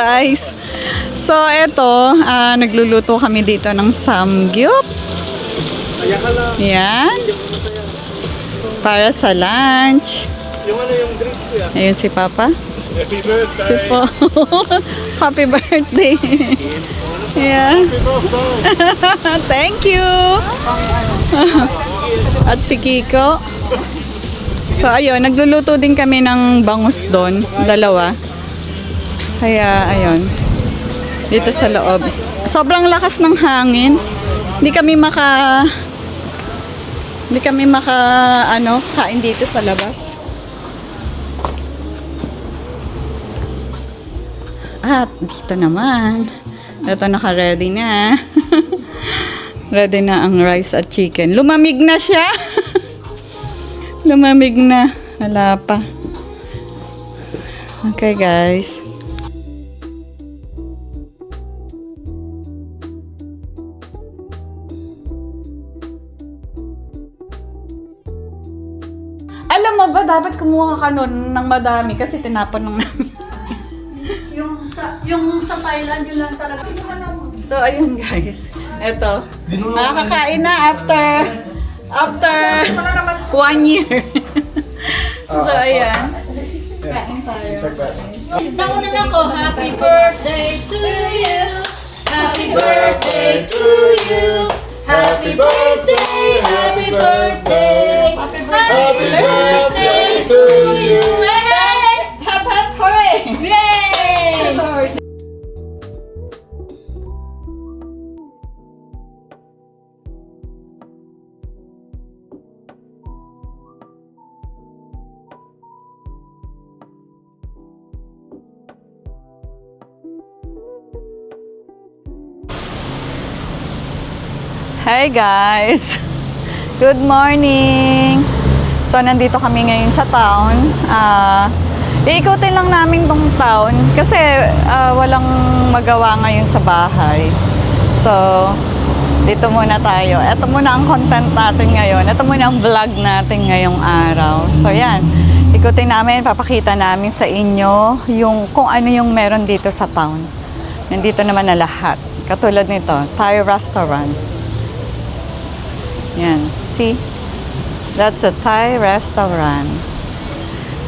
guys. So eto, nagluluto kami dito ng samgyup. Yan. Para sa lunch. Ayun si Papa. Happy birthday! Si Po. Happy birthday. Yeah. Thank you. At si Kiko. So ayun, nagluluto din kami ng bangus doon, dalawa. Kaya ayun, dito sa loob. Sobrang lakas ng hangin. Hindi kami kain dito sa labas. At dito naman, ito naka-ready na. Ready na ang rice at chicken. Lumamig na siya. Lumamig na. Wala pa. Okay guys. Alam mo ba, dapat kumuha ka nun ng madami kasi tinapon nung namin. Yung sa Thailand, yun lang talaga. So, ayun guys. Ito. Nakakain na after 1 year. So, ayan. Kain tayo. Takunan ako, happy birthday to you. Happy birthday to you. Happy birthday, happy birthday. Happy birthday to you. Hot, hot, hooray! Yay! Hi guys! Good morning! So, nandito kami ngayon sa town. Iikutin lang namin tong town kasi walang magawa ngayon sa bahay. So, dito muna tayo. Ito muna ang content natin ngayon. Ito muna ang vlog natin ngayong araw. So, yan. Ikutin namin, papakita namin sa inyo kung ano yung meron dito sa town. Nandito naman na lahat. Katulad nito, Thai restaurant. Yan. See? That's a Thai restaurant.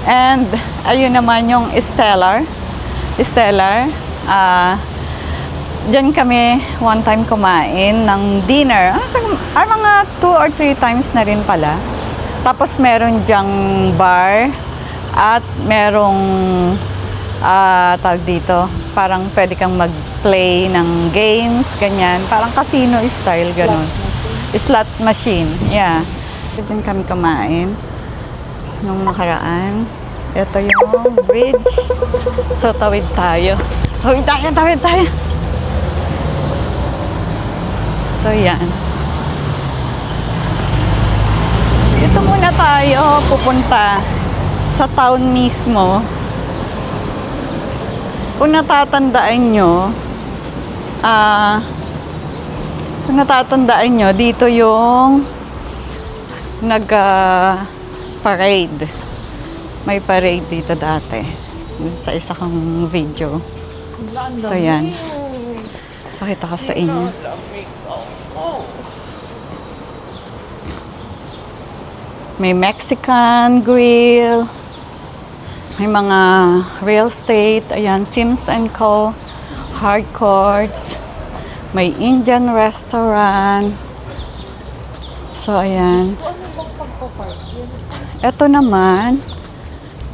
And, ayun naman yung Stellar. Diyan kami one time kumain ng dinner. Mga 2 or 3 times na rin pala. Tapos meron diyang bar at merong tawag dito, parang pwede kang mag-play ng games, ganyan. Parang casino style, ganun. Slot machine, yeah. Diyan kami kumain nung nakaraan. Ito yung bridge. So, tawid tayo. Tawid tayo. So, yan. Dito muna tayo pupunta sa town mismo. Kung natatandaan nyo, dito yung nag-parade. May parade dito dati. Sa isa kong video. So, yan. Pakita ko sa inyo. May Mexican grill. May mga real estate. Ayan, Sims & Co. Hardcourts. May Indian restaurant. So, ayan. Ito naman,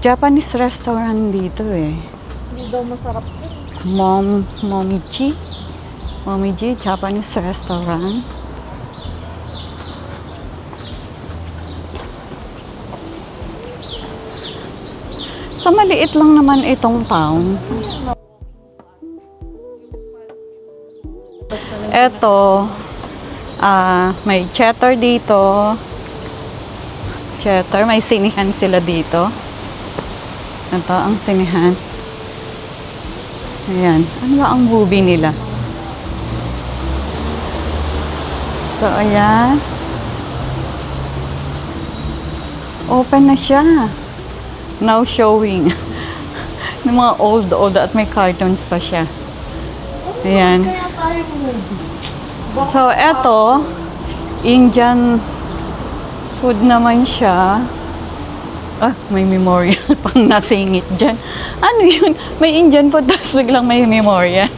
Japanese restaurant dito eh. Hindi daw masarap yun. Momiji, Japanese restaurant. So, maliit lang naman itong town. Eto, may Cheddar dito. Cheddar, may sinihan sila dito. Ito ang sinihan. Ayan. Ano ba ang movie nila? So, ayan. Open na siya. Now showing. May mga old at may cartoons pa siya. Ayan. Kaya tayo mo. So, eto, Indian food naman siya. Ah, may memorial pang nasingit dyan. Ano yun? May Indian food, tapos biglang may memorial.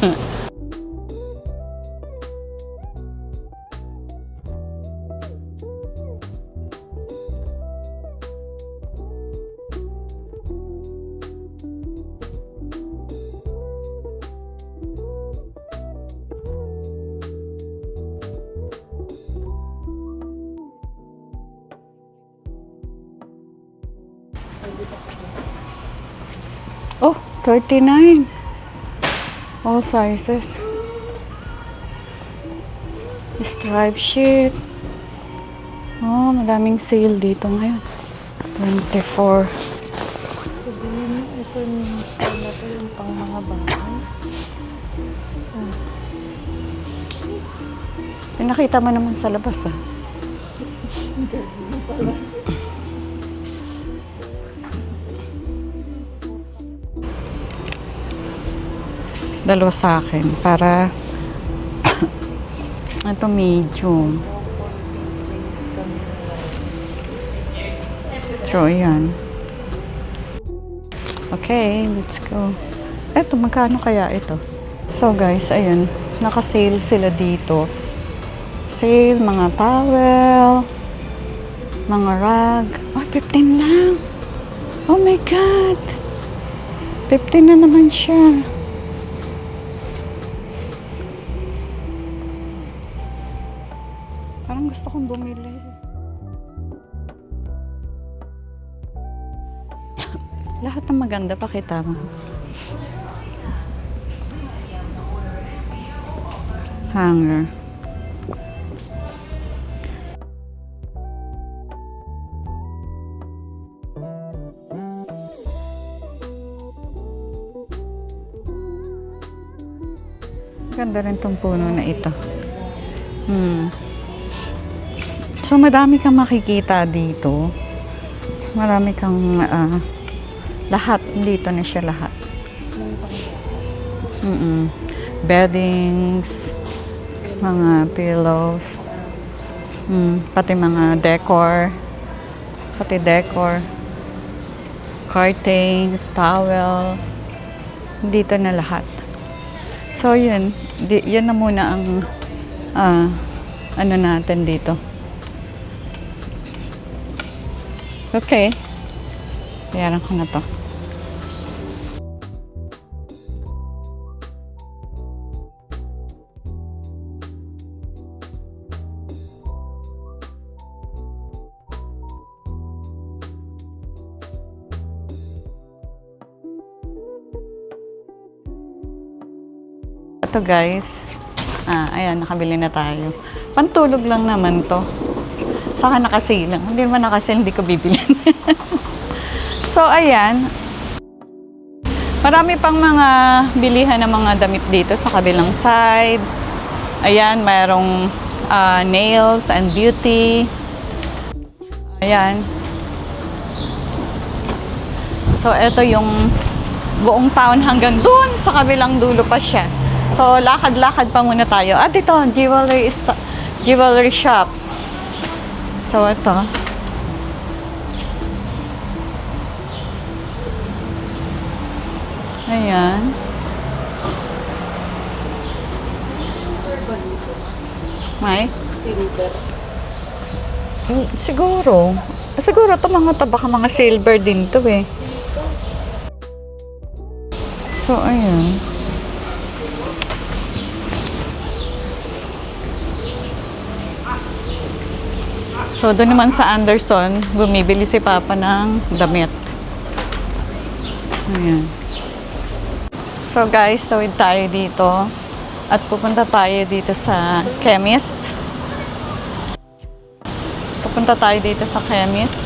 Oh, 39. All sizes. Stripe sheet. Oh, madaming sale dito ngayon. 24. Ito yung pang mga bahay. Pinakita mo naman sa labas, ah. Dalawa sa akin para ito medium. So, ayan. Okay, let's go. Eto, magkano kaya ito? So guys, ayun. Naka-sale sila dito. Sale, mga towel, mga rag. Oh, 15 lang. Oh my God. 15 na naman siya. Parang gusto kong bumili. Lahat ng maganda, pakita mo. Hanger. Ganda rin tong puno na ito. So, madami kang makikita dito. Marami kang lahat. Dito na siya lahat. Beddings, mga pillows, pati mga decor, curtains, towel, dito na lahat. So, yun. Yun na muna ang ano natin dito. Okay. Bayaran ko na to. Ito guys. Ayan, nakabili na tayo. Pantulog lang naman to. Saka nakasilang. Hindi naman nakasilang, hindi ko bibilin. So, ayan. Marami pang mga bilihan ng mga damit dito sa kabilang side. Ayan, mayroong nails and beauty. Ayan. So, ito yung buong town hanggang dun sa kabilang dulo pa siya. So, lakad-lakad pa muna tayo. At ito, jewelry shop. So, ito. Ayan. May? Silver. Siguro. Siguro ito baka mga silver din to eh. So, ayan. So, doon naman sa Anderson, bumibili si Papa ng damit. Ayan. So, guys, tawid tayo dito. At pupunta tayo dito sa chemist. Pupunta tayo dito sa chemist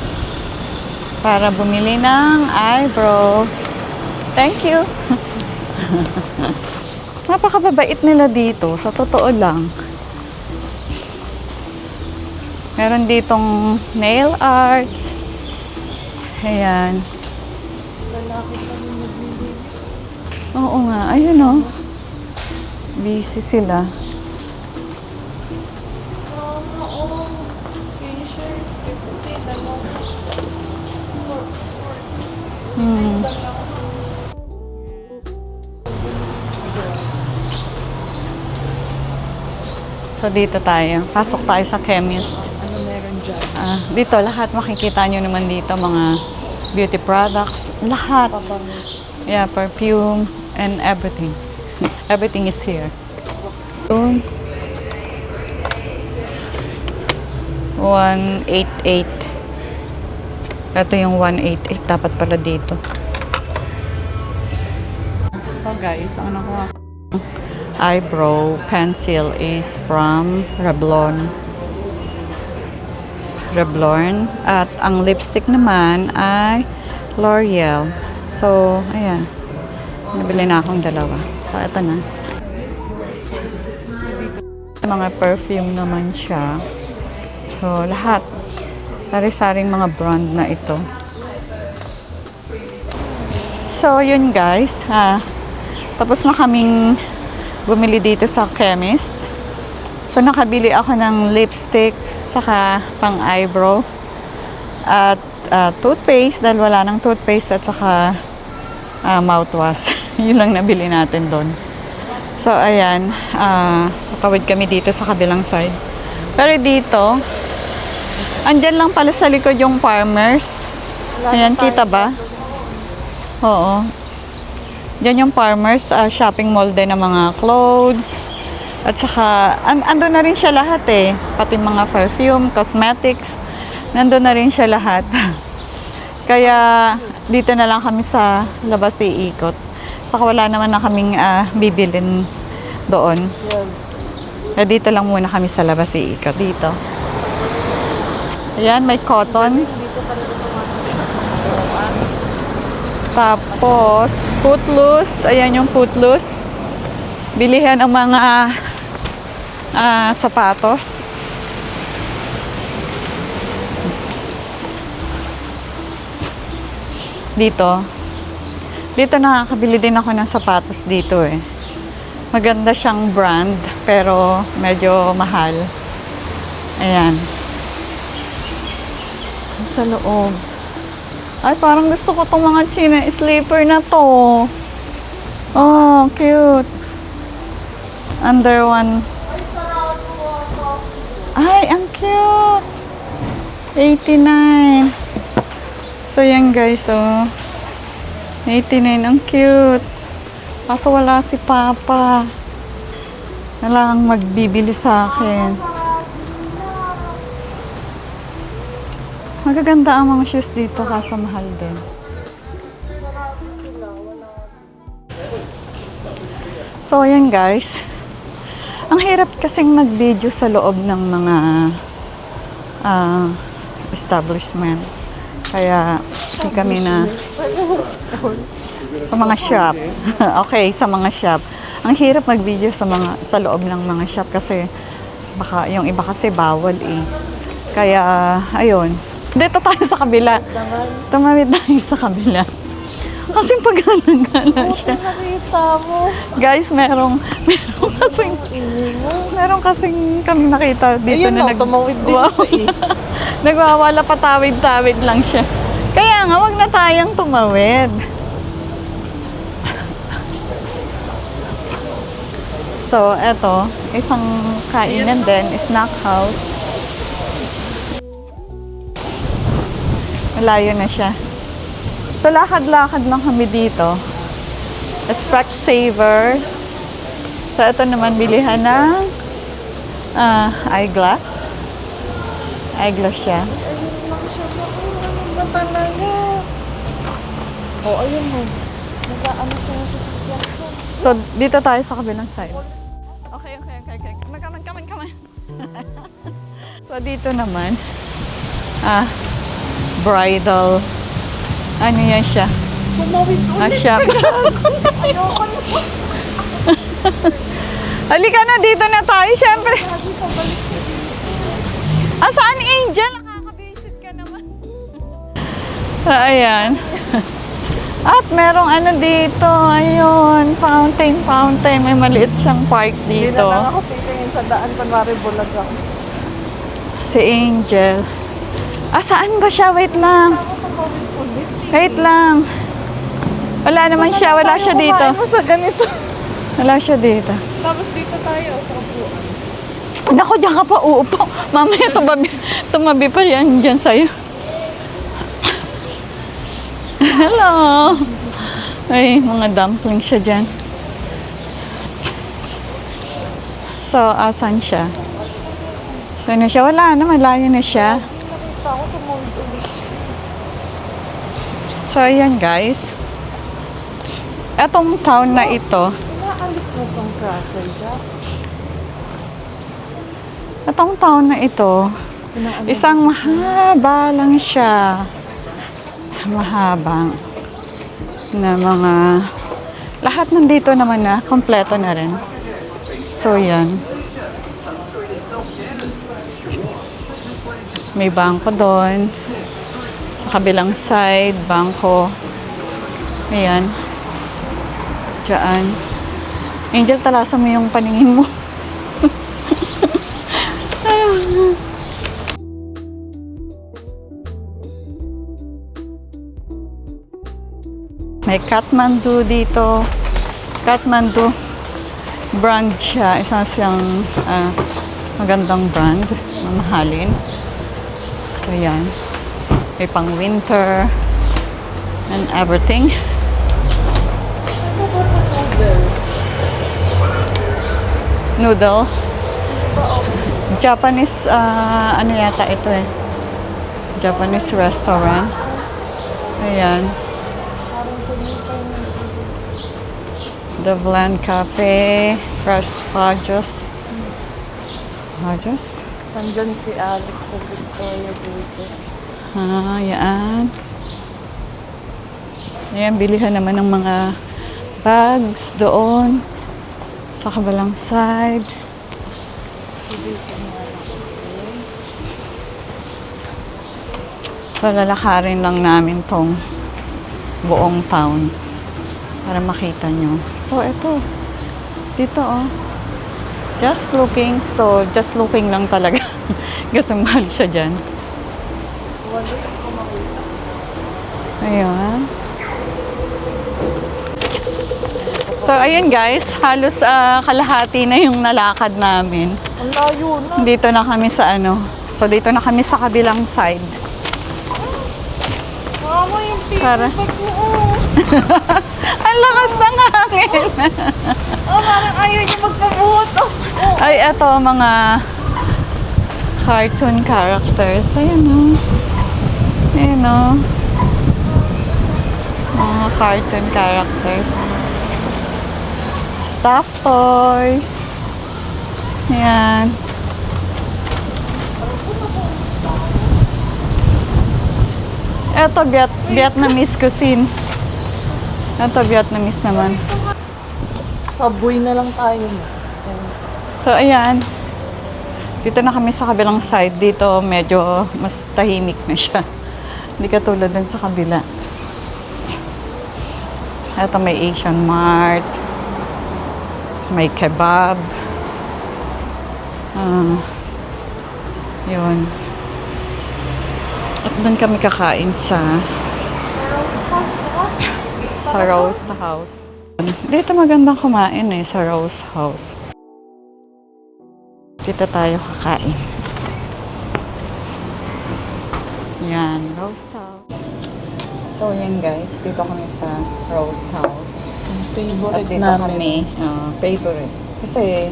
para bumili ng eyebrow. Thank you! Napakababait nila dito, sa totoo lang. Meron ditong nail arts. Ayan. Lalaki kami naglilinis. Oo nga, ayun o. Busy sila. T-shirt, 50, dalawa. Hmm. So dito tayo. Pasok tayo sa chemist. Ano meron dyan? Dito lahat makikita nyo naman dito mga beauty products. Lahat. Pabangis. Yeah, perfume and everything. Everything is here. So, 188. Ito yung 188. Dapat pala dito. So guys, ang nakuha ko eyebrow pencil is from Revlon. Revlon. At ang lipstick naman ay L'Oreal. So, ayan. Nabili na akong dalawa. So, ito na. Mga perfume naman siya. So, lahat. Sari-saring mga brand na ito. So, yun guys. Tapos na kaming bumili dito sa chemist. So, nakabili ako ng lipstick saka pang eyebrow. At toothpaste dahil wala ng toothpaste at saka mouthwash. Yun lang nabili natin doon. So, ayan. Patawid kami dito sa kabilang side. Pero dito, andyan lang pala sa likod yung Farmers. Ayan, kita ba? Oo. Diyan yung Farmers, shopping mall din ng mga clothes. At saka, ando na rin siya lahat eh. Pati mga perfume, cosmetics. Nandun na rin siya lahat. Kaya, dito na lang kami sa labas iikot. Saka wala naman na kaming bibilin doon. Yes. Kaya dito lang muna kami sa labas iikot. Dito. Ayan, may cotton. Tapos, Footloose. Ayan yung Footloose. Bilihan ang mga sapatos. Dito. Dito nakakabili din ako ng sapatos dito eh. Maganda siyang brand, pero medyo mahal. Ayan. Sa loob. Ay, parang gusto ko itong mga China sleeper na to. Oh, cute. Under one. Ay, ang cute. 89. So, yan guys, oh. 89, ang cute. Kaso wala si Papa. Wala kang magbibili sa akin. Magaganda ang mga shoes dito, kaso mahal din. So, ayan guys. Ang hirap kasing mag-video sa loob ng mga establishment. Kaya, hindi kami na sa mga shop. Okay, sa mga shop. Ang hirap mag-video sa loob ng mga shop kasi baka yung iba kasi bawal eh. Kaya, ayun. Dito tayo sa kabila. Tumawid tayo sa kabila. Kasi pag-gala siya. Nakita mo. Guys, meron kasing kami nakita dito. Ayun na, tumawid din siya eh. Nagwawala patawid-tawid lang siya. Kaya nga, wag na tayong tumawid. So, eto, isang kainan din, snack house. Malayo na siya. So, lakad-lakad lang kami dito. Specsavers. So, ito naman bilihan ng eyeglass. Eyeglass siya. Ano ba talaga? Oh, ayun mo. Nag-ano siya sa sasakyan ko. So, dito tayo sa kabilang side. Okay. Come on. So, dito naman, bridal, ano yan siya? Tumawid ulit. Shop. Ayoko na. Halika na, dito na tayo, syempre. Saan Angel? Nakaka-visit ka naman. So, ayan. At merong ano dito, ayun, fountain. May maliit siyang park Hindi dito. na lang ako titingin sa daan, kunwari bulag ako. Si Angel. Ah, saan ba siya? Wait lang. Ako tumawid ulit. Wait lang. Wala naman siya. Wala siya dito. Kumain mo sa ganito. Wala siya dito. Tapos dito tayo sa upuan. Naku, diyan ka pa uupo. Mamaya tumabi pa yan dyan sa'yo. Hello. Ay, mga dumpling siya dyan. So, asan siya? Saan na siya? Wala na, malayo na siya. Nakita ako tumawid ulit. So, ayan guys. Etong town na ito, Inaalis mo tong cracker jack. etong town na ito, isang mahaba lang siya. Mahaba na mga lahat nandito naman na kompleto na rin. So yan, may bangko doon sa kabilang side, bangko. Ayan, diyan. Angel, talasan mo yung paningin mo. May Kathmandu dito. Kathmandu brand siya. Isa siyang magandang brand. Mamahalin. So, yan. May pang winter and everything. Noodle. Japanese, ano yata ito eh. Japanese restaurant. Ayan. The Bland Cafe, Fresh Pajos. Pajos? Nandyan si Alex sa Victoria dito. Ah, yan. Ayan, bilihan naman ng mga bags doon sa kabilang side. So, lalakarin lang namin tong buong town para makita nyo. So, ito. Dito, oh. Just looking. So, just looking lang talaga. Kasi mahal siya dyan. Ayan. So, ayun guys. Halos kalahati na yung nalakad namin. Ang layo na. Dito na kami sa ano. So, dito na kami sa kabilang side. Mama, yung Para- pinabag mo. Oh. Ang lakas ng hangin. Oh, parang ayaw niya magpabuhot. Oh. Ay, eto, mga cartoon characters. Ayan, oh. Ayan, oh. Mga cartoon characters. Stuffed toys. Ayan. Eto, Vietnamese cuisine. Eto, Vietnamese naman. Subway na lang tayo. So, ayan. Dito na kami sa kabilang side. Dito, medyo mas tahimik na siya. Hindi katulad dun sa kabila. Ito, may Asian Mart. May kebab. Yun. At doon kami kakain sa Rose House. Dito magandang kumain eh, sa Rose House. Dito tayo kakain. Yan, Rose House. So yan guys, dito kami sa Rose House. Favorite At dito namin. kami, favorite. Kasi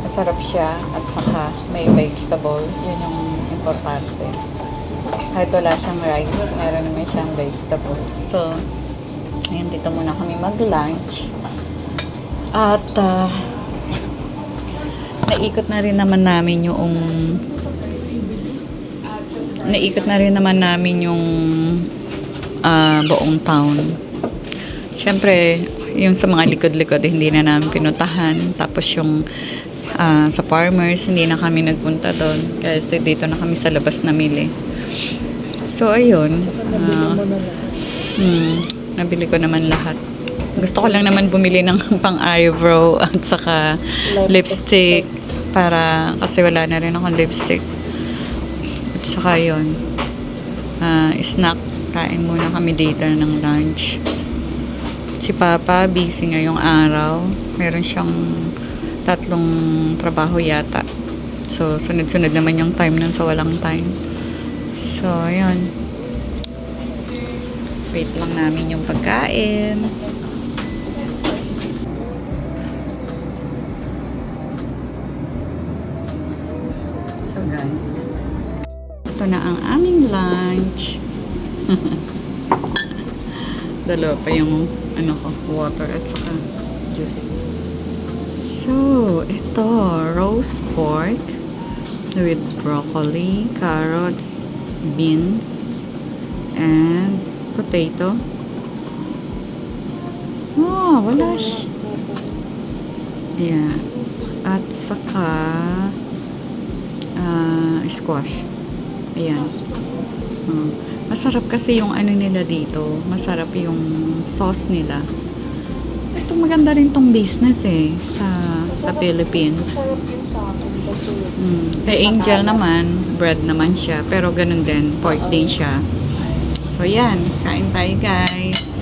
masarap siya at saka may vegetable. Yun yung importante. Kahit wala siyang rice, meron naman siyang vegetable. So, ayan, dito muna kami mag-lunch. At, naikot na rin naman namin yung buong town. Siyempre, yung sa mga likod-likod, hindi na namin pinuntahan. Tapos yung sa farmers, hindi na kami nagpunta doon. Kasi dito na kami sa labas namili. So, ayun. nabili ko naman lahat. Gusto ko lang naman bumili ng pang-eyebrow at saka lipstick para kasi wala na rin akong lipstick. At saka yun, snack. Kain muna kami dito ng lunch. Si Papa, busy ngayong araw. Meron siyang 3 trabaho yata. So, sunod-sunod naman yung time nun, so walang time. So, ayun. Wait lang namin yung pagkain. So, guys. Ito na ang aming lunch. Dalawa pa yung water at saka juice. So, ito, roast pork with broccoli, carrots, beans, and potato. Oh, wala siya. Yeah. At saka squash. Ayan. Masarap kasi yung nila dito. Masarap yung sauce nila. Ito maganda rin tong business sa Philippines. Masarap yung sa akin kasi Kay Angel naman, bread naman siya. Pero ganun din, pork din siya. So yan, kain tayo guys.